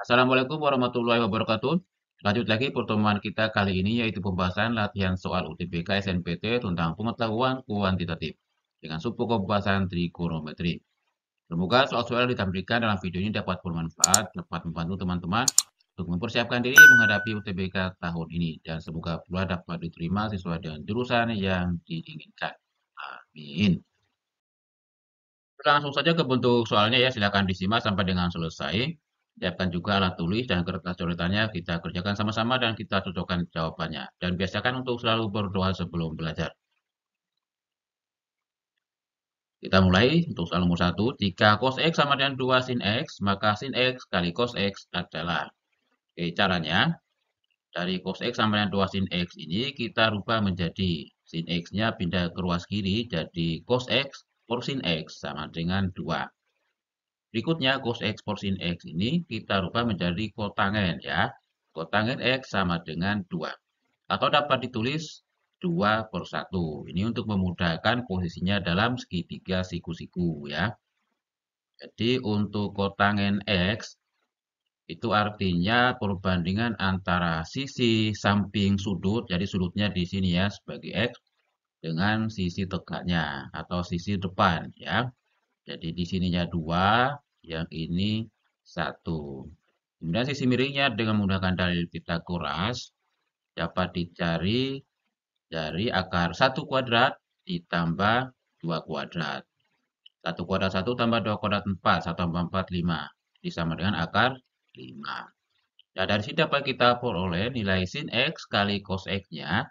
Assalamualaikum warahmatullahi wabarakatuh. Lanjut lagi pertemuan kita kali ini yaitu pembahasan latihan soal UTBK SNPT tentang pengetahuan kuantitatif dengan subpembahasan trigonometri. Semoga soal-soal yang ditampilkan dalam video ini dapat bermanfaat, dapat membantu teman-teman untuk mempersiapkan diri menghadapi UTBK tahun ini dan semoga pula dapat diterima sesuai dengan jurusan yang diinginkan. Amin. Kita langsung saja ke bentuk soalnya ya, silakan disimak sampai dengan selesai. Siapkan juga alat tulis dan kertas coretannya, kita kerjakan sama-sama dan kita cocokkan jawabannya. Dan biasakan untuk selalu berdoa sebelum belajar. Kita mulai untuk soal nomor 1. Jika cos X sama dengan 2 sin X, maka sin X kali cos X adalah. Oke, caranya, dari cos X sama dengan 2 sin X ini kita rubah menjadi sin X-nya pindah ke ruas kiri, jadi cos X per sin X sama dengan 2. Berikutnya cos X per sin X ini kita rubah menjadi kotangen ya. Kotangen X sama dengan 2. Atau dapat ditulis 2 per 1. Ini untuk memudahkan posisinya dalam segitiga siku-siku ya. Jadi untuk kotangen X itu artinya perbandingan antara sisi samping sudut, jadi sudutnya di sini ya sebagai X, dengan sisi tegaknya atau sisi depan ya. Jadi di sininya 2, yang ini 1. Kemudian sisi miringnya dengan menggunakan dalil Pitagoras dapat dicari dari akar 1 kuadrat ditambah 2 kuadrat. 1 kuadrat 1 tambah 2 kuadrat 4, 1 tambah 4, 5. Sama dengan akar 5. Nah, dari sini dapat kita peroleh nilai sin X kali cos X-nya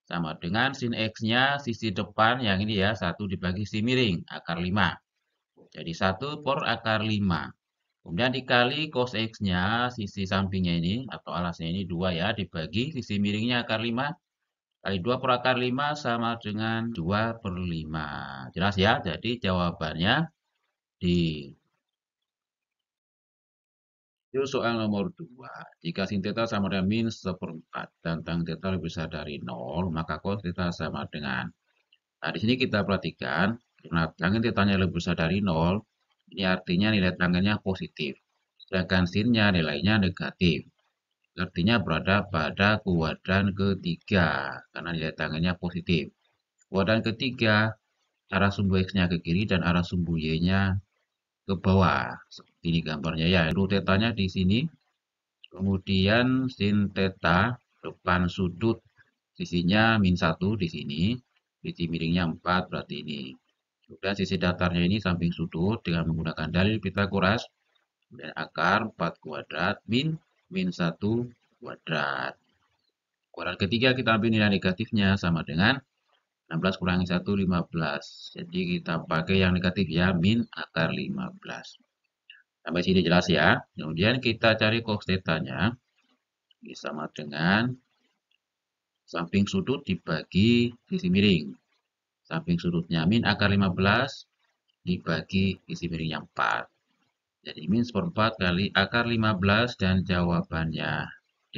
sama dengan sin X-nya sisi depan yang ini ya, 1 dibagi sisi miring, akar 5. Jadi 1 per akar 5. Kemudian dikali cos X-nya, sisi sampingnya ini, atau alasnya ini 2 ya, dibagi sisi miringnya akar 5. Kali 2 per akar 5 sama dengan 2 per 5. Jelas ya? Jadi jawabannya di soal nomor 2. Jika sin theta sama dengan min 1/4 dan tan theta lebih besar dari 0, maka cos theta sama dengan. Nah, di sini kita perhatikan, karena tangen tetanya lebih besar dari 0, ini artinya nilai tangennya positif. Sedangkan sinnya nilainya negatif. Artinya berada pada kuadran ketiga, karena nilai tangennya positif. Kuadran ketiga, arah sumbu X-nya ke kiri dan arah sumbu Y-nya ke bawah. Seperti ini gambarnya ya. Itu tetanya di sini. Kemudian sin theta depan sudut sisinya min 1 di sini. Sisi miringnya 4 berarti ini. Kemudian sisi datarnya ini samping sudut dengan menggunakan dalil Pitagoras. Dan akar 4 kuadrat min 1 kuadrat. Kuadrat ketiga kita ambil nilai negatifnya sama dengan 16 kurangi 1, 15. Jadi kita pakai yang negatif ya, min akar 15. Sampai sini jelas ya. Kemudian kita cari cos theta-nya. Sama dengan samping sudut dibagi sisi miring. Samping sudutnya min akar 15 dibagi sisi miringnya 4. Jadi min 1/4 kali akar 15 dan jawabannya D.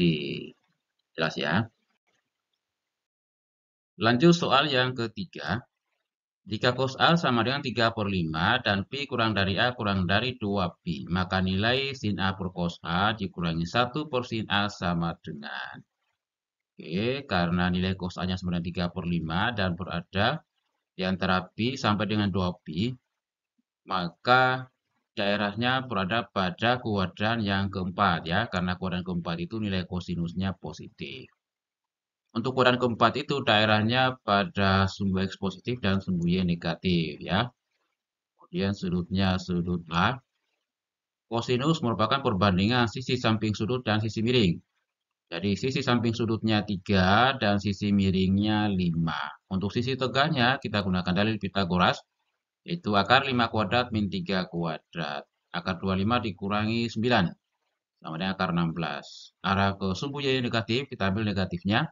Jelas ya? Lanjut soal yang ketiga. Jika cos A sama dengan 3 per 5 dan Pi kurang dari A kurang dari 2 Pi, maka nilai sin A per cos A dikurangi 1 per sin A sama dengan. Oke, karena nilai cos A-nya sama dengan 3 per 5 dan berada di antara Pi sampai dengan 2 Pi, maka daerahnya berada pada kuadran yang keempat ya, karena kuadran keempat itu nilai kosinusnya positif. Untuk kuadran keempat itu daerahnya pada sumbu X positif dan sumbu Y negatif ya. Kemudian sudutnya sudut A. Kosinus merupakan perbandingan sisi samping sudut dan sisi miring. Jadi sisi samping sudutnya 3 dan sisi miringnya 5. Untuk sisi tegaknya kita gunakan dalil Pitagoras. Itu akar 5 kuadrat min 3 kuadrat. Akar 25 dikurangi 9. Sama dengan akar 16. Arah ke sumbu Y negatif, kita ambil negatifnya.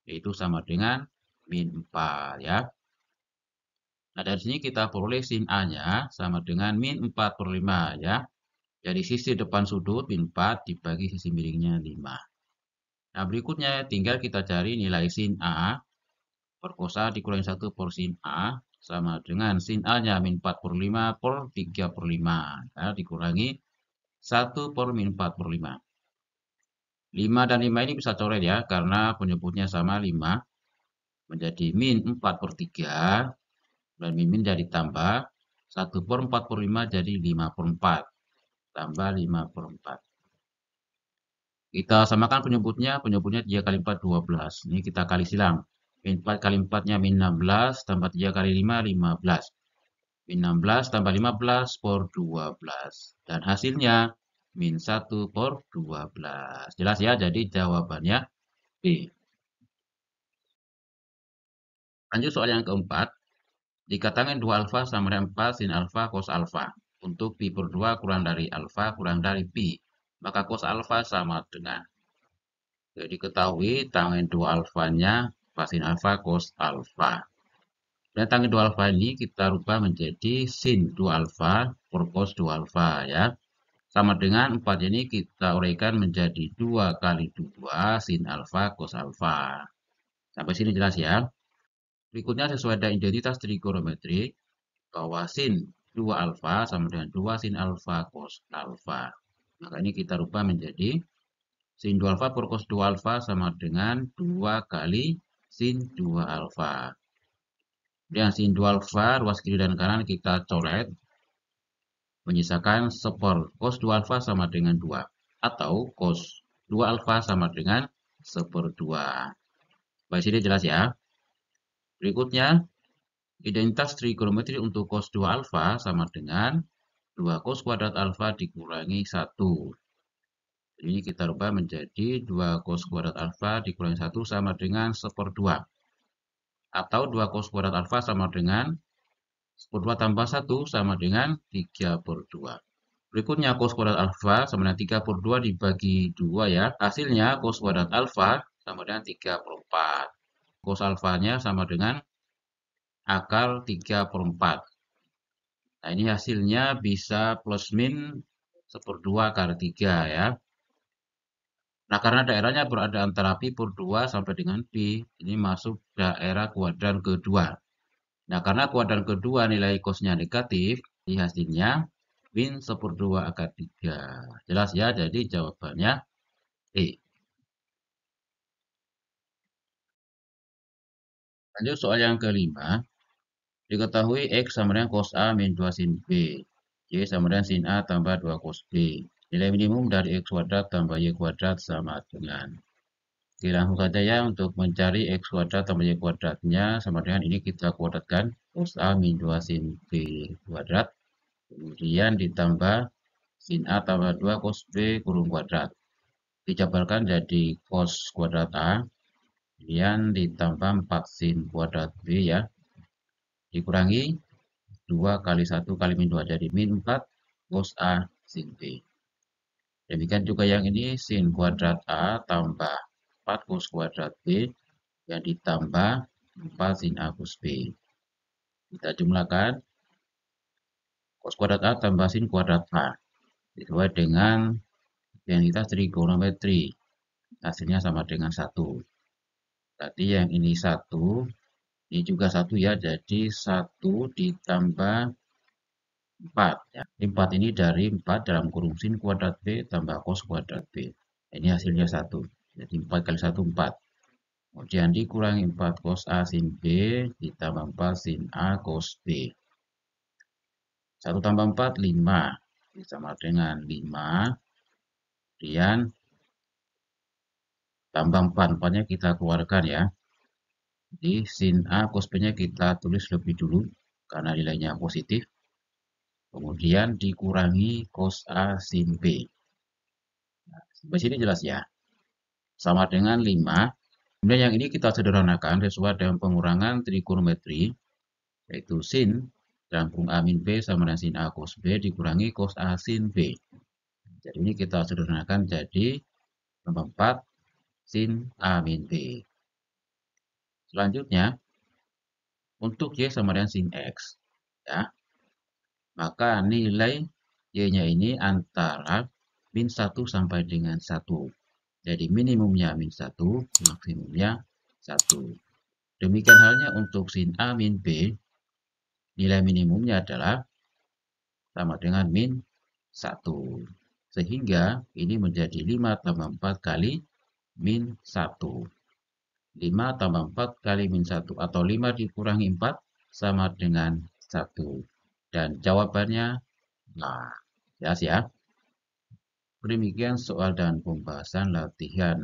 Yaitu sama dengan min 4 ya. Nah, dari sini kita peroleh sin A-nya sama dengan min 4 per 5 ya. Jadi sisi depan sudut min 4 dibagi sisi miringnya 5. Nah, berikutnya tinggal kita cari nilai sin A per cos A dikurangi 1 per sin A sama dengan sin A-nya min 4 per 5 per 3 per 5. Ya, dikurangi 1 per min 4 per 5. 5 dan 5 ini bisa coret ya, karena penyebutnya sama 5. Menjadi min 4 per 3. Dan min jadi tambah. 1 per 4 per 5 jadi 5 per 4. Tambah 5 per 4. Kita samakan penyebutnya 3 kali 4, 12. Ini kita kali silang. Min 4 kali 4-nya min 16, tambah 3 kali 5, 15. Min 16 tambah 15 per 12. Dan hasilnya min 1 per 12. Jelas ya, jadi jawabannya B. Lanjut soal yang keempat. Dikatakan 2 alfa sama dengan 4 sin alfa cos alfa. Untuk pi per 2 kurang dari alfa kurang dari pi. Maka cos alfa sama dengan. Jadi diketahui tangen 2 alfanya sin alfa cos alfa. Dan tangen 2 alfa ini kita rubah menjadi sin 2 alfa per cos 2 alfa ya. Sama dengan 4 ini kita uraikan menjadi 2 kali 2 sin alfa cos alfa. Sampai sini jelas ya. Berikutnya sesuai dengan identitas trigonometri bahwa sin 2 alfa sama dengan 2 sin alfa cos alfa. Maka ini kita rubah menjadi sin 2 alfa per cos 2 alfa sama dengan 2 kali sin 2 alfa. Dan sin 2 alfa ruas kiri dan kanan kita coret. Menyisakan seper cos 2 alfa sama dengan 2. Atau cos 2 alfa sama dengan seper 2. Baik, sini jelas ya. Berikutnya, identitas trigonometri untuk cos 2 alfa sama dengan 2 cos kuadrat alfa dikurangi 1. Ini kita rubah menjadi 2 cos kuadrat alfa dikurangi 1 sama dengan seperdua. Atau 2 cos kuadrat alfa sama dengan seperdua tambah 1 sama dengan 3 per 2. Berikutnya cos kuadrat alfa sama dengan 3 per 2 dibagi 2 ya. Hasilnya cos kuadrat alfa sama dengan 3 per 4. Cos alfanya sama dengan akar 3 per 4. Nah, ini hasilnya bisa plus min seperdua akar 3 ya. Nah, karena daerahnya berada antara pi per 2 sampai dengan pi, ini masuk daerah kuadran kedua. Nah, karena kuadran kedua nilai cosnya negatif, ini hasilnya min seperdua akar 3. Jelas ya, jadi jawabannya E. Lanjut soal yang kelima. Diketahui X sama dengan cos A min 2 sin B. Y sama dengan sin A tambah 2 cos B. Nilai minimum dari X kuadrat tambah Y kuadrat sama dengan. Oke, langsung saja ya untuk mencari X kuadrat tambah Y kuadratnya sama dengan ini kita kuadratkan cos A min 2 sin B kuadrat. Kemudian ditambah sin A tambah 2 cos B kurung kuadrat. Dijabarkan jadi cos kuadrat A. Kemudian ditambah 4 sin kuadrat B ya. Dikurangi 2 kali 1 kali min 2 jadi min 4 cos A sin B. Demikian juga yang ini sin kuadrat A tambah 4 cos kuadrat B yang ditambah 4 sin A cos B. Kita jumlahkan cos kuadrat A tambah sin kuadrat A. Sesuai dengan identitas trigonometri. Hasilnya sama dengan 1. Tadi yang ini 1. Ini juga 1 ya. Jadi 1 ditambah 4 ya. 4 ini dari 4 dalam kurung sin kuadrat B tambah cos kuadrat B. Ini hasilnya 1. Jadi 4 kali 1 4. Kemudian dikurangi 4 cos A sin B ditambah 4 sin A cos B. 1 tambah 4 5. Sama dengan 5. Kemudian tambah 4. 4-nya kita keluarkan ya. Jadi sin A cos B-nya kita tulis lebih dulu karena nilainya positif. Kemudian dikurangi cos A sin B. Nah, sampai sini jelas ya. Sama dengan 5. Kemudian yang ini kita sederhanakan sesuai dengan pengurangan trigonometri. Yaitu sin dalam kurung A min B sama dengan sin A cos B dikurangi cos A sin B. Jadi ini kita sederhanakan jadi tambah 4 sin A min B. Selanjutnya, untuk Y sama dengan sin X. Ya, maka nilai Y-nya ini antara min 1 sampai dengan 1. Jadi minimumnya min 1, maksimumnya 1. Demikian halnya untuk sin A min B, nilai minimumnya adalah sama dengan min 1. Sehingga ini menjadi 5 tambah 4 kali min 1. 5 tambah 4 kali min 1 atau 5 dikurangi 4 sama dengan 1. Dan jawabannya nah, jelas ya. Demikian soal dan pembahasan latihan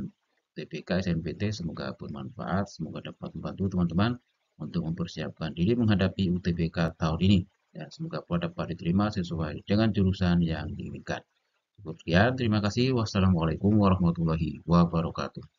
UTBK SNMPT. Semoga bermanfaat, semoga dapat membantu teman-teman untuk mempersiapkan diri menghadapi UTBK tahun ini. Dan semoga pula dapat diterima sesuai dengan jurusan yang diinginkan. Cukup sekian, terima kasih. Wassalamualaikum warahmatullahi wabarakatuh.